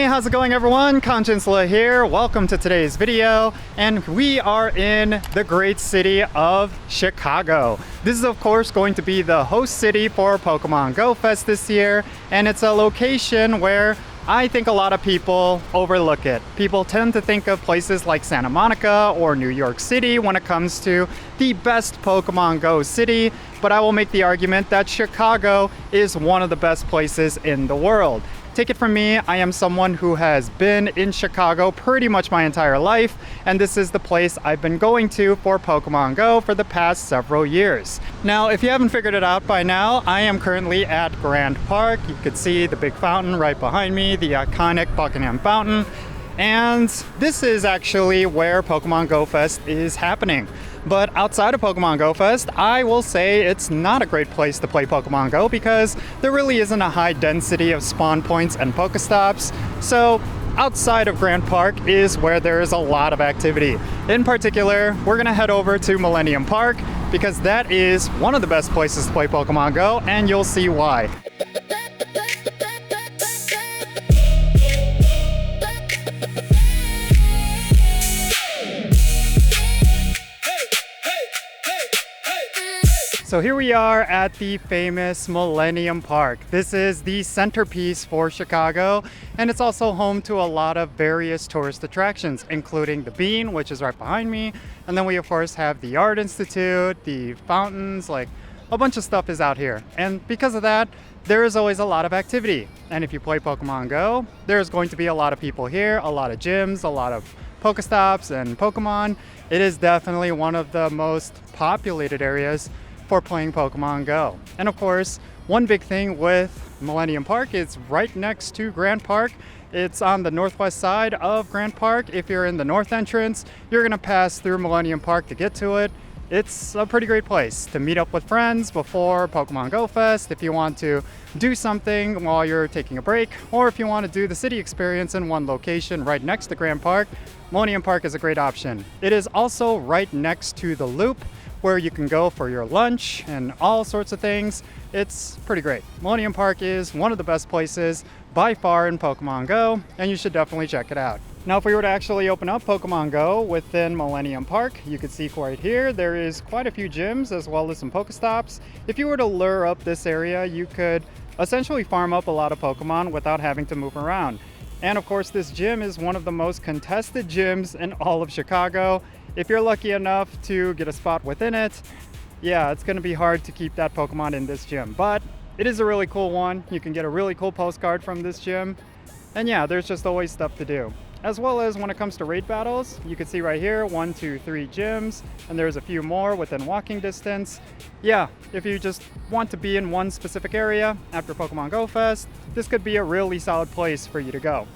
Hey, how's it going everyone? Jinsula here. Welcome to today's video, and we are in the great city of Chicago. This is of course going to be the host city for Pokémon Go Fest this year, and it's a location where I think a lot of people overlook it. People tend to think of places like Santa Monica or New York City when it comes to the best Pokémon Go city, but I will make the argument that Chicago is one of the best places in the world. Take it from me, I am someone who has been in Chicago pretty much my entire life, and this is the place I've been going to for Pokémon Go for the past several years. Now, if you haven't figured it out by now, I am currently at Grand Park. You can see the big fountain right behind me, the iconic Buckingham Fountain. And this is actually where Pokémon Go Fest is happening. But outside of Pokémon Go Fest, I will say it's not a great place to play Pokémon Go because there really isn't a high density of spawn points and Pokestops. So outside of Grand Park is where there is a lot of activity. In particular, we're gonna head over to Millennium Park because that is one of the best places to play Pokémon Go, and you'll see why. So here we are at the famous Millennium Park. This is the centerpiece for Chicago, and it's also home to a lot of various tourist attractions, including the Bean, which is right behind me. And then we of course have the Art Institute, the fountains, like a bunch of stuff is out here. And because of that, there is always a lot of activity. And if you play Pokemon Go, there's going to be a lot of people here, a lot of gyms, a lot of Pokestops and Pokemon. It is definitely one of the most populated areas for playing Pokemon Go. And of course, one big thing with Millennium Park is right next to Grand Park. It's on the northwest side of Grand Park. If you're in the north entrance, you're gonna pass through Millennium Park to get to it. It's a pretty great place to meet up with friends before Pokemon Go Fest, if you want to do something while you're taking a break, or if you want to do the city experience in one location right next to Grand Park, Millennium Park is a great option. It is also right next to the Loop, where you can go for your lunch and all sorts of things. It's pretty great. Millennium Park is one of the best places by far in Pokemon Go, and you should definitely check it out. Now, if we were to actually open up Pokemon Go within Millennium Park, you can see right here, there is quite a few gyms as well as some Pokestops. If you were to lure up this area, you could essentially farm up a lot of Pokemon without having to move around. And of course, this gym is one of the most contested gyms in all of Chicago. If you're lucky enough to get a spot within it, yeah, it's gonna be hard to keep that Pokemon in this gym, but it is a really cool one. You can get a really cool postcard from this gym. And yeah, there's just always stuff to do. As well as when it comes to raid battles, you can see right here, 1, 2, 3 gyms, and there's a few more within walking distance. Yeah, if you just want to be in one specific area after Pokemon Go Fest, this could be a really solid place for you to go.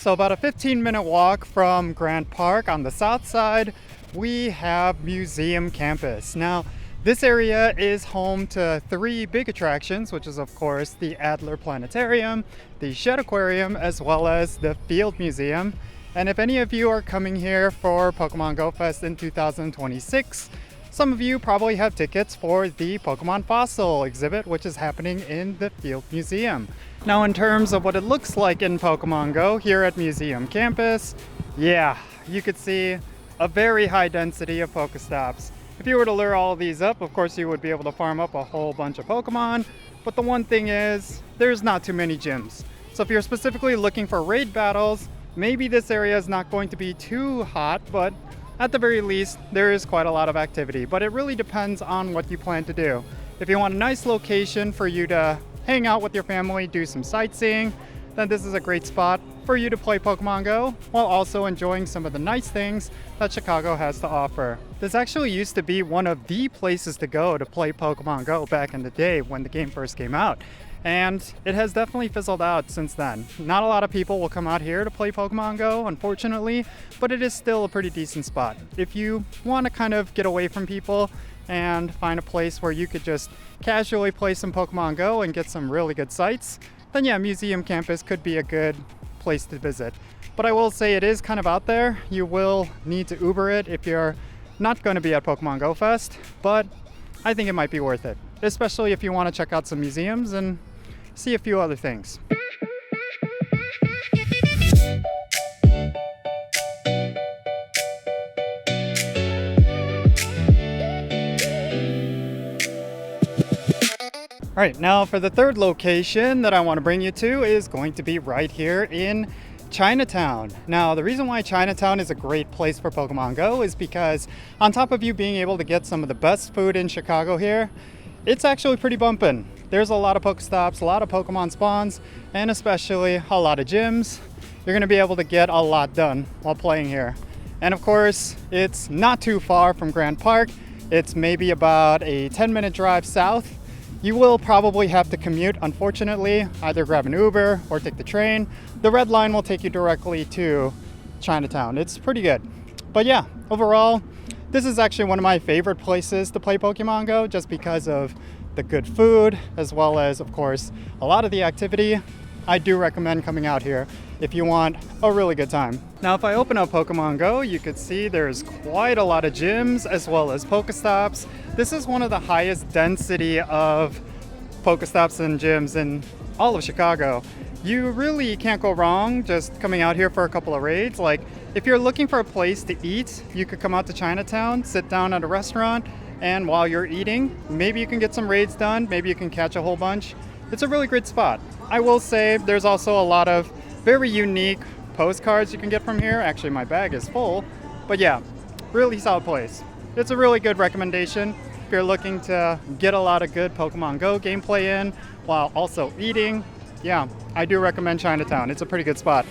So about a 15-minute walk from Grand Park on the south side, we have Museum Campus. Now, this area is home to 3 big attractions, which is of course the Adler Planetarium, the Shed Aquarium, as well as the Field Museum. And if any of you are coming here for Pokemon Go Fest in 2026, some of you probably have tickets for the Pokemon Fossil exhibit, which is happening in the Field Museum. Now, in terms of what it looks like in Pokemon Go here at Museum Campus, yeah, you could see a very high density of Pokestops. If you were to lure all of these up, of course you would be able to farm up a whole bunch of Pokemon, but the one thing is, there's not too many gyms. So if you're specifically looking for raid battles, maybe this area is not going to be too hot, but at the very least, there is quite a lot of activity. But it really depends on what you plan to do. If you want a nice location for you to hang out with your family, do some sightseeing, then this is a great spot for you to play Pokemon Go while also enjoying some of the nice things that Chicago has to offer. This actually used to be one of the places to go to play Pokemon Go back in the day when the game first came out. And it has definitely fizzled out since then. Not a lot of people will come out here to play Pokemon Go, unfortunately, but it is still a pretty decent spot. If you want to kind of get away from people, and find a place where you could just casually play some Pokemon Go and get some really good sights, then yeah, Museum Campus could be a good place to visit. But I will say it is kind of out there. You will need to Uber it if you're not going to be at Pokemon Go Fest, but I think it might be worth it, especially if you want to check out some museums and see a few other things. All right, now for the third location that I want to bring you to is going to be right here in Chinatown. Now, the reason why Chinatown is a great place for Pokemon Go is because on top of you being able to get some of the best food in Chicago here, it's actually pretty bumpin'. There's a lot of Pokestops, a lot of Pokemon spawns, and especially a lot of gyms. You're gonna be able to get a lot done while playing here. And of course, it's not too far from Grand Park. It's maybe about a 10-minute drive south. You will probably have to commute, unfortunately, either grab an Uber or take the train. The red line will take you directly to Chinatown. It's pretty good. But yeah, overall, this is actually one of my favorite places to play Pokemon Go just because of the good food, as well as, of course, a lot of the activity. I do recommend coming out here if you want a really good time. Now, if I open up Pokemon Go, you could see there's quite a lot of gyms as well as Pokestops. This is one of the highest density of Pokestops and gyms in all of Chicago. You really can't go wrong just coming out here for a couple of raids. Like, if you're looking for a place to eat, you could come out to Chinatown, sit down at a restaurant, and while you're eating, maybe you can get some raids done, maybe you can catch a whole bunch. It's a really great spot. I will say there's also a lot of very unique postcards you can get from here. Actually, my bag is full, but yeah, really solid place. It's a really good recommendation if you're looking to get a lot of good Pokemon Go gameplay in while also eating. Yeah, I do recommend Chinatown. It's a pretty good spot.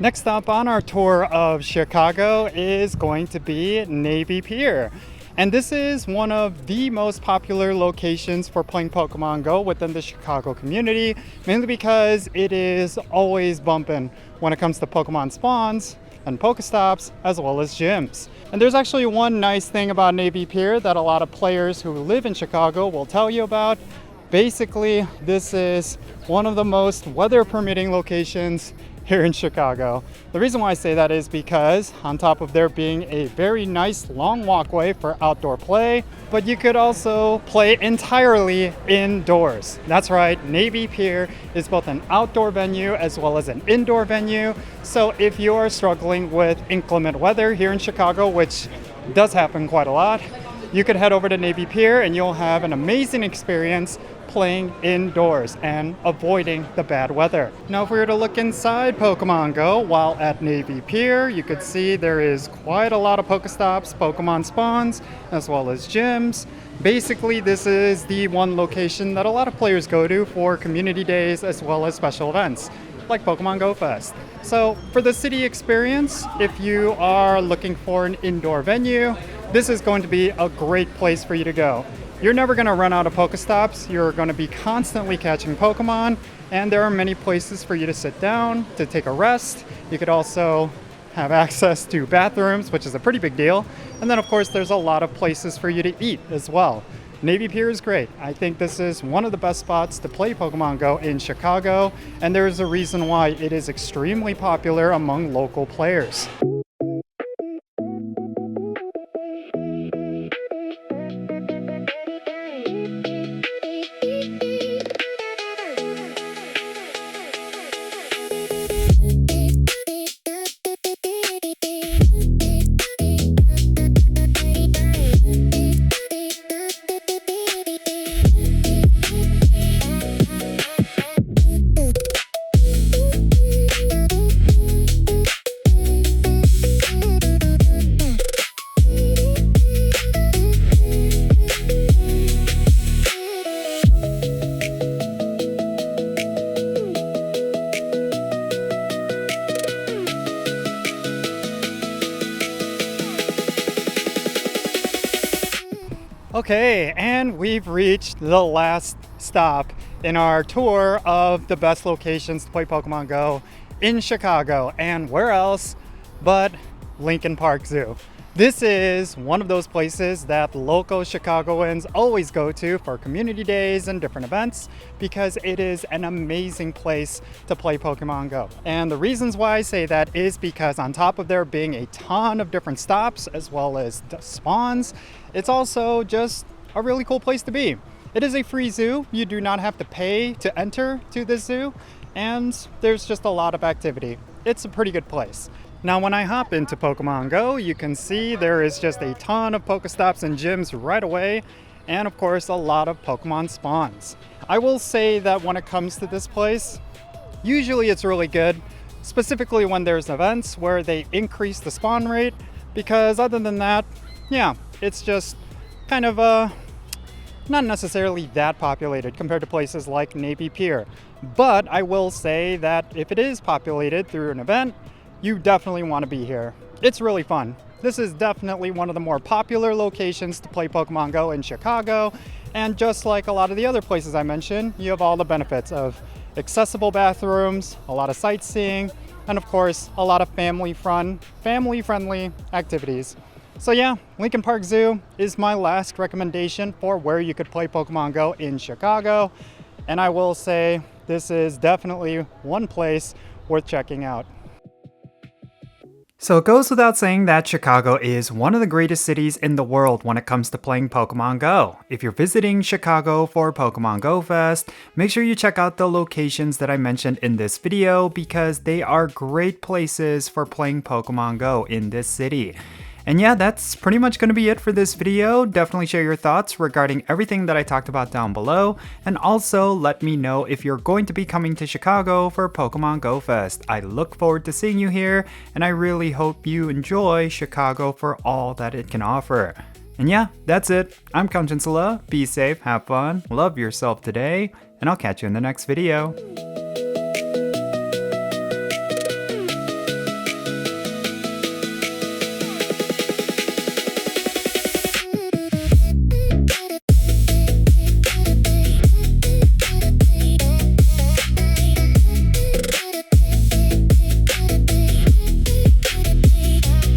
Next stop on our tour of Chicago is going to be Navy Pier. And this is one of the most popular locations for playing Pokemon Go within the Chicago community, mainly because it is always bumping when it comes to Pokemon spawns and Pokestops, as well as gyms. And there's actually one nice thing about Navy Pier that a lot of players who live in Chicago will tell you about. Basically, this is one of the most weather permitting locations here in Chicago. The reason why I say that is because on top of there being a very nice long walkway for outdoor play, but you could also play entirely indoors. That's right, Navy Pier is both an outdoor venue as well as an indoor venue. So if you are struggling with inclement weather here in Chicago, which does happen quite a lot, you could head over to Navy Pier and you'll have an amazing experience playing indoors and avoiding the bad weather. Now, if we were to look inside Pokemon Go while at Navy Pier, you could see there is quite a lot of Pokestops, Pokemon spawns, as well as gyms. Basically, this is the one location that a lot of players go to for community days as well as special events, like Pokemon Go Fest. So for the city experience, if you are looking for an indoor venue, this is going to be a great place for you to go. You're never going to run out of Pokestops. You're going to be constantly catching Pokemon, and there are many places for you to sit down, to take a rest. You could also have access to bathrooms, which is a pretty big deal. And then, of course, there's a lot of places for you to eat as well. Navy Pier is great. I think this is one of the best spots to play Pokemon Go in Chicago, and there's a reason why it is extremely popular among local players. Okay, and we've reached the last stop in our tour of the best locations to play Pokemon Go in Chicago. And where else but Lincoln Park Zoo. This is one of those places that local Chicagoans always go to for community days and different events because it is an amazing place to play Pokemon Go. And the reasons why I say that is because on top of there being a ton of different stops as well as spawns, it's also just a really cool place to be. It is a free zoo. You do not have to pay to enter to this zoo, and there's just a lot of activity. It's a pretty good place. Now, when I hop into Pokemon Go, you can see there is just a ton of Pokestops and gyms right away, and of course, a lot of Pokemon spawns. I will say that when it comes to this place, usually it's really good, specifically when there's events where they increase the spawn rate, because other than that, yeah, it's just kind of not necessarily that populated compared to places like Navy Pier. But I will say that if it is populated through an event, you definitely want to be here. It's really fun. This is definitely one of the more popular locations to play Pokemon Go in Chicago. And just like a lot of the other places I mentioned, you have all the benefits of accessible bathrooms, a lot of sightseeing, and of course, a lot of family-friendly activities. So yeah, Lincoln Park Zoo is my last recommendation for where you could play Pokemon Go in Chicago. And I will say this is definitely one place worth checking out. So it goes without saying that Chicago is one of the greatest cities in the world when it comes to playing Pokemon Go. If you're visiting Chicago for Pokemon Go Fest, make sure you check out the locations that I mentioned in this video because they are great places for playing Pokemon Go in this city. And yeah, that's pretty much going to be it for this video. Definitely share your thoughts regarding everything that I talked about down below. And also let me know if you're going to be coming to Chicago for Pokemon Go Fest. I look forward to seeing you here, and I really hope you enjoy Chicago for all that it can offer. And yeah, that's it. I'm Jinsula. Be safe, have fun, love yourself today, and I'll catch you in the next video.